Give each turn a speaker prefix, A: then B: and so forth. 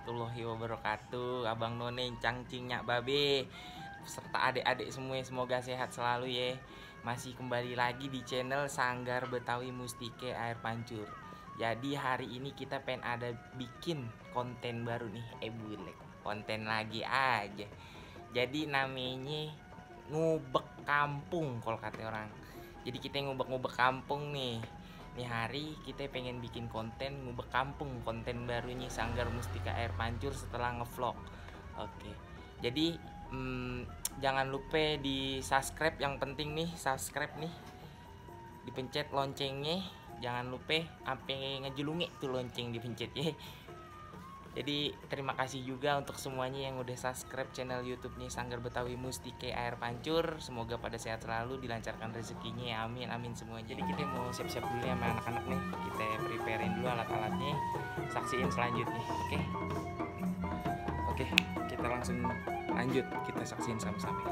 A: warahmatullahi wabarakatuh. Abang Noneng, Cangcingnya Babe, serta adik-adik semua semoga sehat selalu ya. Masih kembali lagi di channel Sanggar Betawi Mustike Air Pancur. Jadi hari ini kita pengen ada bikin konten baru nih, bulek. Konten lagi aja. Jadi namanya ngubek kampung kalau kata orang. Jadi kita ngubek-ngubek kampung nih. Nih hari kita pengen bikin konten ngubek kampung, konten barunya Sanggar Mustika Air Pancur setelah ngevlog. Oke. Jadi jangan lupa di subscribe, yang penting nih subscribe nih, dipencet loncengnya, jangan lupa sampai ngejelungi tuh lonceng dipencet ya. Jadi terima kasih juga untuk semuanya yang udah subscribe channel YouTube-nya Sanggar Betawi Mustike Air Pancur. Semoga pada sehat selalu, dilancarkan rezekinya ya, amin amin semuanya. Jadi kita mau siap-siap dulu ya sama anak-anak nih. Kita preparein dulu alat-alatnya, saksiin selanjutnya. Oke, kita langsung lanjut, kita saksiin sama-sama.